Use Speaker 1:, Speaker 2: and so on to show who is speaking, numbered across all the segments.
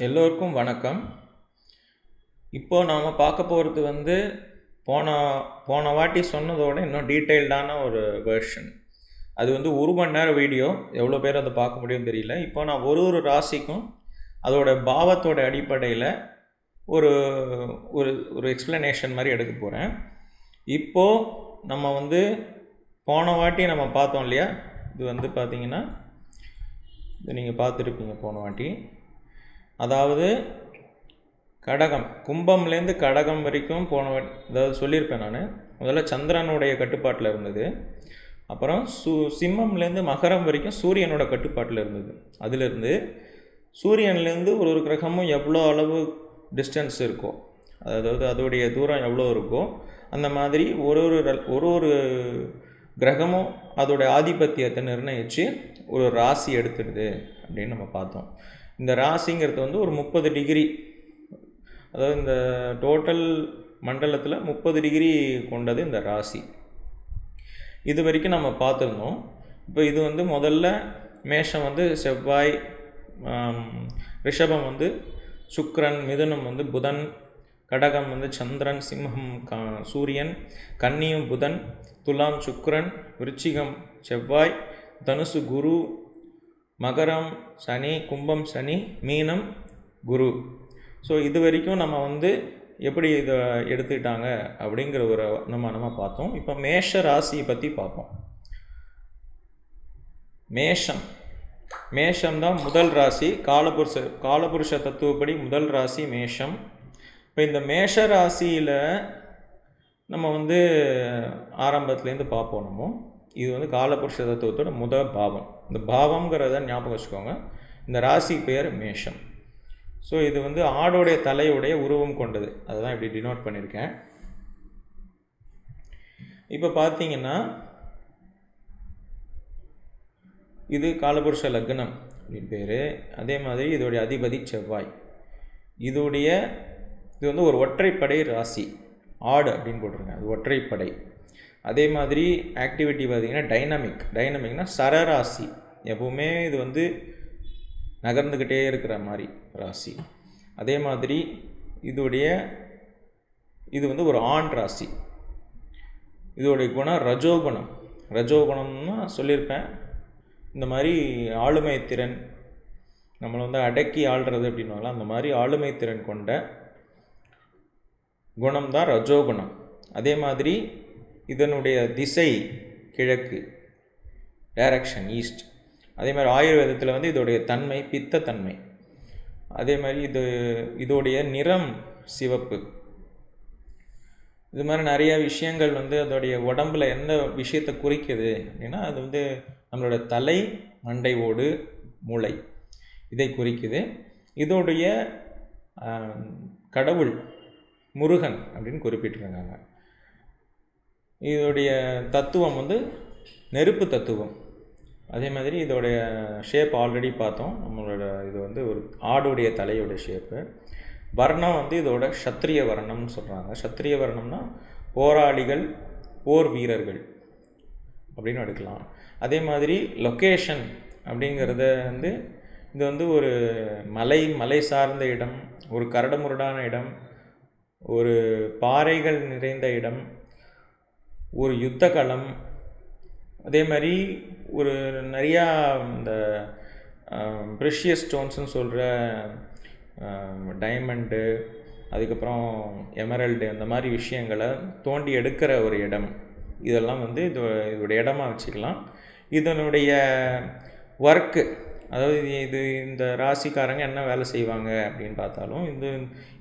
Speaker 1: எல்லோருக்கும் வணக்கம். இப்போ நாம் பார்க்க போகிறது போன போன வாட்டி சொன்னதோட இன்னும் டீட்டெயில்டான ஒரு வெர்ஷன். அது 1 மணி நேரம் வீடியோ. எவ்வளோ பேர் அதை பார்க்க முடியும்னு தெரியல. இப்போ நான் ஒரு ராசிக்கும் அதோட பாவத்தோட அடிப்படையில் ஒரு ஒரு ஒரு எக்ஸ்ப்ளனேஷன் மாதிரி எடுக்க போகிறேன். இப்போது நம்ம போன வாட்டி நம்ம பார்த்தோம் இல்லையா, இது பார்த்திங்கன்னா இது நீங்கள் பார்த்துருப்பீங்க போன வாட்டி. அதாவது கடகம், கும்பம்லேருந்து கடகம் வரைக்கும் அதாவது சொல்லியிருப்பேன் நான். முதல்ல சந்திரனுடைய கட்டுப்பாட்டில் இருந்தது. அப்புறம் சிம்மம்லேருந்து மகரம் வரைக்கும் சூரியனோட கட்டுப்பாட்டில் இருந்தது. அதிலிருந்து சூரியன்லேருந்து ஒரு கிரகமும் எவ்வளோ அளவு டிஸ்டன்ஸ் இருக்கோ, அதாவது அதோடைய தூரம் எவ்வளோ இருக்கோ, அந்த மாதிரி ஒரு கிரகமும் அதோடைய ஆதிபத்தியத்தை நிர்ணயித்து ஒரு ராசி எடுத்துடுது அப்படின்னு நம்ம பார்த்தோம். இந்த ராசிங்கிறது ஒரு 30 டிகிரி, அதாவது இந்த டோட்டல் மண்டலத்தில் 30 டிகிரி கொண்டது இந்த ராசி. இது வரைக்கும் நம்ம பார்த்துருந்தோம். இப்போ இது முதல்ல மேஷம் செவ்வாய், ரிஷபம் சுக்கிரன், மிதுனம் புதன், கடகம் சந்திரன், சிம்மம் சூரியன், கன்னியும் புதன், துலாம் சுக்கிரன், விருச்சிகம் செவ்வாய், தனுசு குரு, மகரம் சனி, கும்பம் சனி, மீனம் குரு. ஸோ இது வரைக்கும் நம்ம எப்படி இதை எடுத்துக்கிட்டாங்க அப்படிங்கிற ஒரு நம்ம பார்த்தோம். இப்போ மேஷ ராசியை பற்றி பார்ப்போம். மேஷம் தான் முதல் ராசி. காலபுருஷ தத்துவப்படி முதல் ராசி மேஷம். இப்போ இந்த மேஷ ராசியில் நம்ம ஆரம்பத்துலேருந்து பார்ப்போம். நம்ம இது காலபுருஷ தத்துவத்தோட முதல் பாவம். இந்த பாவம்ங்கிறத ஞாபகம் வச்சுக்கோங்க. இந்த ராசி பேர் மேஷம். ஸோ இது ஆடோடைய தலையுடைய உருவம் கொண்டது. அதுதான் இப்படி டினோட் பண்ணியிருக்கேன். இப்போ பார்த்தீங்கன்னா இது காலபுருஷ லக்னம் அப்படின்னு பேர். அதே மாதிரி இதோடைய அதிபதி செவ்வாய். இது ஒரு ஒற்றைப்படை ராசி. ஆடு அப்படின்னு போட்டிருக்கேன், அது ஒற்றைப்படை. அதே மாதிரி ஆக்டிவிட்டி பார்த்திங்கன்னா டைனமிக்னா சரராசி. எப்போவுமே இது நகர்ந்துக்கிட்டே இருக்கிற மாதிரி ராசி. அதே மாதிரி இது ஒரு ஆண் ராசி. இதோடைய குணம் ரஜோகுணம்னா சொல்லியிருப்பேன். இந்த மாதிரி ஆளுமை திறன், நம்மளை அடக்கி ஆள்றது அப்படின்வாங்களா, அந்த மாதிரி ஆளுமை திறன் கொண்ட குணம் தான் ரஜோகுணம். அதே மாதிரி இதனுடைய திசை கிழக்கு, டைரக்ஷன் ஈஸ்ட். அதே மாதிரி ஆயுர்வேதத்தில் இதோடைய தன்மை பித்தத்தன்மை. அதே மாதிரி இதோடைய நிறம் சிவப்பு. இது மாதிரி நிறையா விஷயங்கள் அதோடைய உடம்பில் எந்த விஷயத்தை குறிக்குது அப்படின்னா, அது நம்மளோட தலை, மண்டை ஓடு, மூளை, இதை குறிக்குது. இதோடைய கடவுள் முருகன் அப்படின்னு குறிப்பிட்டிருக்காங்க. இதோடைய தத்துவம் நெருப்பு தத்துவம். அதே மாதிரி இதோடைய ஷேப் ஆல்ரெடி பார்த்தோம். நம்மளோட இது ஒரு ஆடுடைய தலையோட ஷேப்பு. வர்ணம் இதோட சத்திரிய வர்ணம்னு சொல்கிறாங்க. சத்திரிய வர்ணம்னா போராளிகள், போர் வீரர்கள் அப்படின்னு எடுக்கலாம். அதே மாதிரி லொக்கேஷன் அப்படிங்கிறத இது ஒரு மலை சார்ந்த இடம், ஒரு கரடுமுரடான இடம், ஒரு பாறைகள் நிறைந்த இடம், ஒரு யுத்த களம். அதே மாதிரி ஒரு நிறையா இந்த ப்ரெஷியஸ் ஸ்டோன்ஸ்னு சொல்கிற டைமண்டு, அதுக்கப்புறம் எமரல்டு, அந்த மாதிரி விஷயங்களை தோண்டி எடுக்கிற ஒரு இடம். இதெல்லாம் இதோடைய இடமா வச்சுக்கலாம். இதனுடைய ஒர்க்கு, அதாவது இந்த ராசிக்காரங்க என்ன வேலை செய்வாங்க அப்படின்னு பார்த்தாலும்,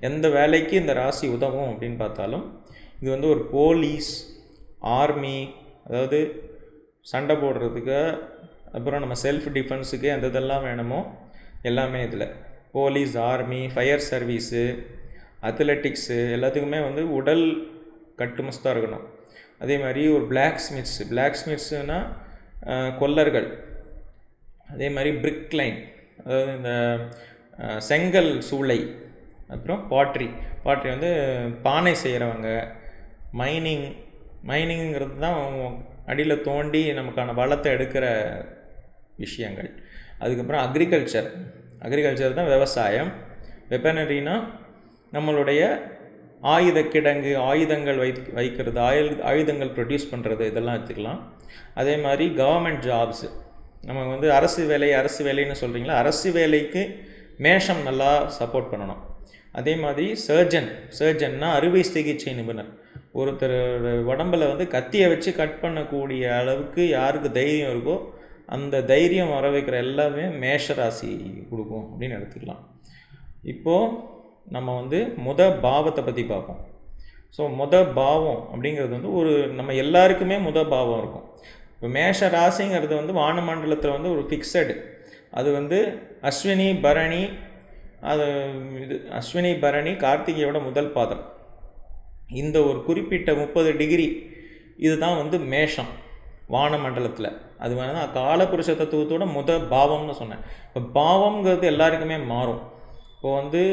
Speaker 1: எந்த வேலைக்கு இந்த ராசி உதவும் அப்படின்னு பார்த்தாலும், இது ஒரு போலீஸ், ஆர்மி, அதாவது சண்டை போடுறதுக்கு, அப்புறம் நம்ம செல்ஃப் டிஃபென்ஸுக்கு எந்த இதெல்லாம் வேணுமோ எல்லாமே இதில். Police, army, fire service, athletics, எல்லாத்துக்குமே உடல் கட்டுமஸ்தாக இருக்கணும். அதே மாதிரி ஒரு பிளாக்ஸ்மித்ஸுனால் கொல்லர்கள். அதே மாதிரி பிரிக் லைன், அதாவது இந்த செங்கல் சூளை. அப்புறம் பாட்ரி பானை செய்கிறவங்க. மைனிங்கிறது தான் அடியில் தோண்டி நமக்கான வளத்தை எடுக்கிற விஷயங்கள். அதுக்கப்புறம் அக்ரிகல்ச்சர் தான் விவசாயம். வெப்பனரினா நம்மளுடைய ஆயுத கிடங்கு, ஆயுதங்கள் வைக்கிறது, ஆயுதங்கள் ப்ரொடியூஸ் பண்ணுறது, இதெல்லாம் வச்சுக்கலாம். அதே மாதிரி கவர்மெண்ட் ஜாப்ஸு, நம்ம வந்து அரசு வேலைன்னு சொல்கிறீங்களா, அரசு வேலைக்கு மேஷம் நல்லா சப்போர்ட் பண்ணணும். அதே மாதிரி சர்ஜன்னா அறுவை சிகிச்சை நிபுணர். ஒருத்தர் உடம்பில் வந்து கத்தியை வச்சு கட் பண்ணக்கூடிய அளவுக்கு யாருக்கு தைரியம் இருக்கோ அந்த தைரியம் வர வைக்கிற எல்லாமே மேஷ ராசி கொடுக்கும் அப்படின்னு எடுத்துக்கலாம். இப்போது நம்ம வந்து பாவத்தை பற்றி பார்ப்போம். ஸோ பாவம் அப்படிங்கிறது வந்து நம்ம எல்லாருக்குமே பாவம் இருக்கும். இப்போ மேஷ ராசிங்கிறது வந்து வானமண்டலத்தில் வந்து ஒரு ஃபிக்ஸடு. அது வந்து அஸ்வினி பரணி கார்த்திகையோட முதல் பாதம். இந்த ஒரு குறிப்பிட்ட 30 டிகிரி இதுதான் வந்து மேஷம் வானமண்டலத்தில். அது வேணா காலபுருஷ தத்துவத்தோட பாவம்னு சொன்னேன். இப்போ பாவம்ங்கிறது எல்லாருக்குமே மாறும். இப்போ வந்து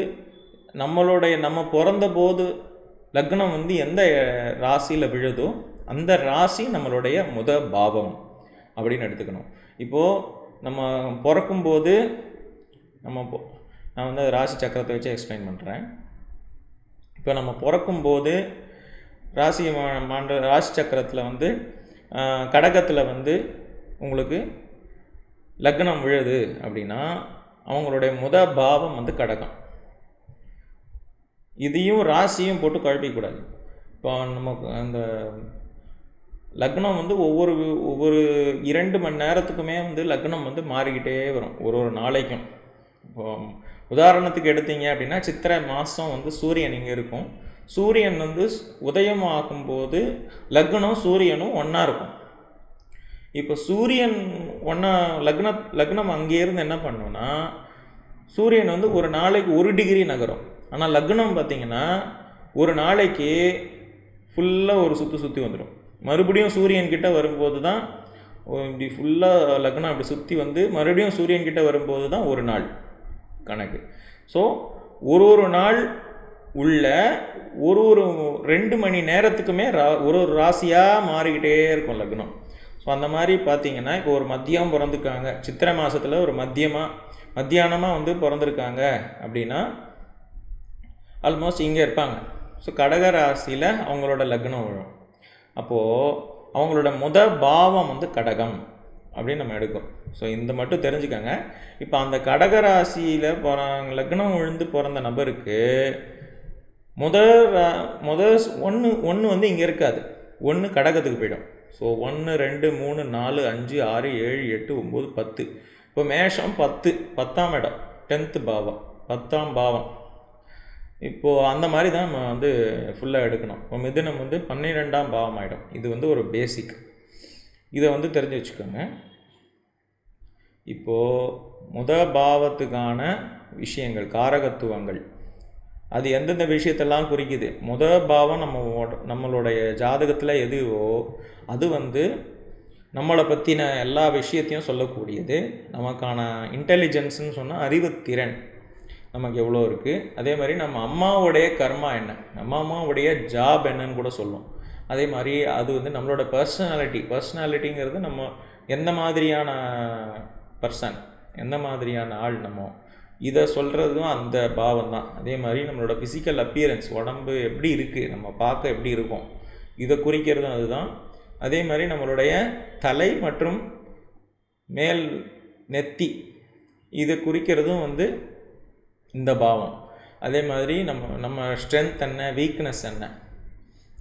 Speaker 1: நம்ம பிறந்த போது லக்னம் வந்து எந்த ராசியில் விழுதோ அந்த ராசி நம்மளுடைய பாவம் அப்படின்னு எடுத்துக்கணும். இப்போது நம்ம பிறக்கும்போது நான் வந்து ராசி சக்கரத்தை வச்சு எக்ஸ்பிளைன் பண்ணுறேன். இப்போ நம்ம பிறக்கும்போது ராசி சக்கரத்தில் வந்து கடகத்தில் வந்து உங்களுக்கு லக்னம் விழுது அப்படின்னா அவங்களுடைய பாவம் வந்து கடகம். இதையும் ராசியும் போட்டு குழப்பிக்கூடாது. இப்போ நமக்கு அந்த லக்னம் வந்து ஒவ்வொரு 2 மணி நேரத்துக்குமே வந்து லக்னம் வந்து மாறிக்கிட்டே வரும் ஒரு நாளைக்கும். இப்போ உதாரணத்துக்கு எடுத்தீங்க அப்படின்னா சித்திரை மாதம் வந்து சூரியன் இங்கே இருக்கும். சூரியன் வந்து உதயம் ஆகும்போது லக்னம் சூரியனும் ஒன்றா இருக்கும். இப்போ சூரியன் லக்னம் அங்கேருந்து என்ன பண்ணுன்னா சூரியன் வந்து ஒரு நாளைக்கு 1 டிகிரி நகரும். ஆனால் லக்னம் பார்த்திங்கன்னா ஒரு நாளைக்கு ஃபுல்லாக ஒரு சுற்றி வந்துடும். மறுபடியும் சூரியன்கிட்ட வரும்போது தான் இப்படி ஃபுல்லாக லக்னம் அப்படி சுற்றி வந்து மறுபடியும் சூரியன்கிட்ட வரும்போது தான் ஒரு நாள் கணக்கு. ஸோ ஒரு நாள் உள்ள ஒரு 2 மணி நேரத்துக்குமே ஒரு ராசியாக மாறிக்கிட்டே இருக்கும் லக்னம். ஸோ அந்த மாதிரி பார்த்திங்கன்னா இப்போ ஒரு மத்தியம் பிறந்துருக்காங்க, சித்திரை மாதத்தில் ஒரு மத்தியானமாக வந்து பிறந்திருக்காங்க அப்படின்னா ஆல்மோஸ்ட் இங்கே இருப்பாங்க. ஸோ கடக ராசியில் அவங்களோட லக்னம் விழும். அப்போது அவங்களோட பாவம் வந்து கடகம் அப்படின்னு நம்ம எடுக்கிறோம். ஸோ இந்த மட்டும் தெரிஞ்சுக்கோங்க. இப்போ அந்த கடக ராசியில் லக்னம் விழுந்து பிறந்த நபருக்கு ஒன்று வந்து இங்கே இருக்காது, 1 கடகத்துக்கு போயிடும். ஸோ 1 2 3 4 5 6 7 8 9 10. இப்போ மேஷம் 10ஆம் இடம், 10th பாவம், 10ஆம் பாவம். இப்போது அந்த மாதிரி தான் நம்ம வந்து ஃபுல்லாக எடுக்கணும். இப்போ மிதுனம் வந்து 12ஆம் பாவம் ஆகிடும். இது வந்து ஒரு பேசிக், இதை வந்து தெரிஞ்சு வச்சுக்கோங்க. இப்போது பாவத்துக்கான விஷயங்கள், காரகத்துவங்கள், அது எந்தெந்த விஷயத்தெல்லாம் குறிக்குது. பாவம் நம்மளுடைய ஜாதகத்தில் எதுவோ அது வந்து நம்மளை பற்றின எல்லா விஷயத்தையும் சொல்லக்கூடியது. நமக்கான இன்டெலிஜென்ஸ்ன்னு சொன்னால் அறிவுத்திறன் நமக்கு எவ்வளோ இருக்குது. அதே மாதிரி நம்ம அம்மாவுடைய கர்மா என்ன, நம்ம அம்மாவுடைய ஜாப் என்னன்னு கூட சொல்லும். அதே மாதிரி அது வந்து நம்மளோட பர்சனாலிட்டிங்கிறது நம்ம எந்த மாதிரியான பர்சன், எந்த மாதிரியான ஆள், இதை சொல்கிறதும் அந்த பாவம் தான். அதே மாதிரி நம்மளோட ஃபிசிக்கல் அப்பியரன்ஸ், உடம்பு எப்படி இருக்குது, நம்ம பார்க்க எப்படி இருக்கும், இதை குறிக்கிறதும் அதுதான். அதே மாதிரி நம்மளுடைய தலை மற்றும் மேல் நெத்தி, இதை குறிக்கிறதும் வந்து இந்த பாவம். அதே மாதிரி நம்ம ஸ்ட்ரென்த் என்ன, வீக்னஸ் என்ன,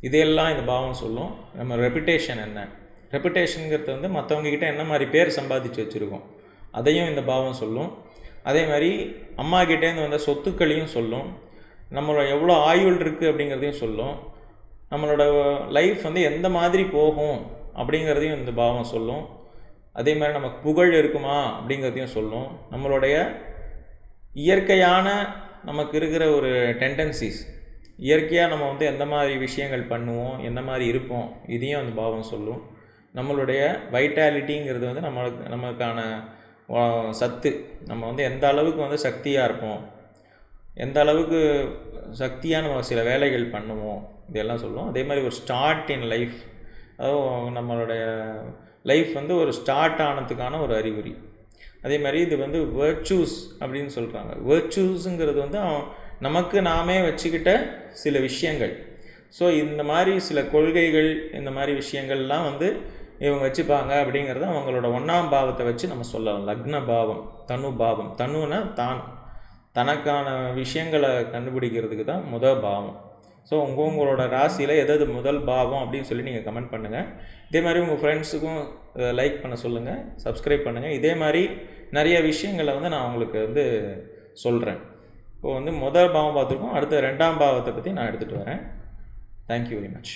Speaker 1: இதையெல்லாம் இந்த பாவம் சொல்லும். நம்ம ரெப்புடேஷன் என்ன, ரெப்புடேஷனுங்கிறது வந்து மற்றவங்கக்கிட்ட என்ன மாதிரி பேர் சம்பாதிச்சு வச்சுருக்கோம், அதையும் இந்த பாவம் சொல்லும். அதே மாதிரி அம்மாக்கிட்டேருந்து வந்த சொத்துக்களையும் சொல்லும். நம்மளோட எவ்வளோ ஆயுள் இருக்குது அப்படிங்கிறதையும் சொல்லும். நம்மளோட லைஃப் வந்து எந்த மாதிரி போகும் அப்படிங்கிறதையும் இந்த பாவம் சொல்லும். அதே மாதிரி நமக்கு புகழ் இருக்குமா அப்படிங்கிறதையும் சொல்லும். நம்மளுடைய இயற்கையான நமக்கு இருக்கிற ஒரு டெண்டன்சிஸ், இயற்கையாக நம்ம வந்து எந்த மாதிரி விஷயங்கள் பண்ணுவோம், எந்த மாதிரி இருப்போம், இதையும் அந்த பாவம் சொல்லும். நம்மளுடைய வைட்டாலிட்டிங்கிறது வந்து நமக்கான சத்து, நம்ம வந்து எந்த அளவுக்கு வந்து சக்தியாக இருப்போம், எந்த அளவுக்கு சக்தியாக நம்ம சில வேலைகள் பண்ணுவோம், இதெல்லாம் சொல்லுவோம். அதே மாதிரி ஒரு ஸ்டார்ட் இன் லைஃப், அதாவது நம்மளுடைய லைஃப் வந்து ஒரு ஸ்டார்ட் ஆனதுக்கான ஒரு அறிகுறி. அதே மாதிரி இது வந்து வேர்ச்சூஸ் அப்படின்னு சொல்கிறாங்க. வேர்ச்சூஸுங்கிறது வந்து நமக்கு நாமே வச்சுக்கிட்ட சில விஷயங்கள். ஸோ இந்த மாதிரி சில கொள்கைகள், இந்த மாதிரி விஷயங்கள்லாம் வந்து இவங்க வச்சுப்பாங்க அப்படிங்கிறத அவங்களோட 1ஆம் பாவத்தை வச்சு நம்ம சொல்லலாம். லக்ன பாவம், தனு பாவம். தனுன்னா தனக்கான விஷயங்களை கண்டுபிடிக்கிறதுக்கு தான் முதல் பாவம். ஸோ உங்களோட ராசியில் எதாவது முதல் பாவம் அப்படின்னு சொல்லி நீங்கள் கமெண்ட் பண்ணுங்கள். இதே மாதிரி உங்கள் ஃப்ரெண்ட்ஸுக்கும் லைக் பண்ண சொல்லுங்கள், சப்ஸ்கிரைப் பண்ணுங்கள். இதே மாதிரி நிறைய விஷயங்களை வந்து நான் உங்களுக்கு வந்து சொல்கிறேன். இப்போது வந்து முதல் பாவம் பார்த்துருக்கோம், அடுத்த 2ஆம் பாவத்தை பற்றி நான் எடுத்துகிட்டு வரேன். Thank you very much.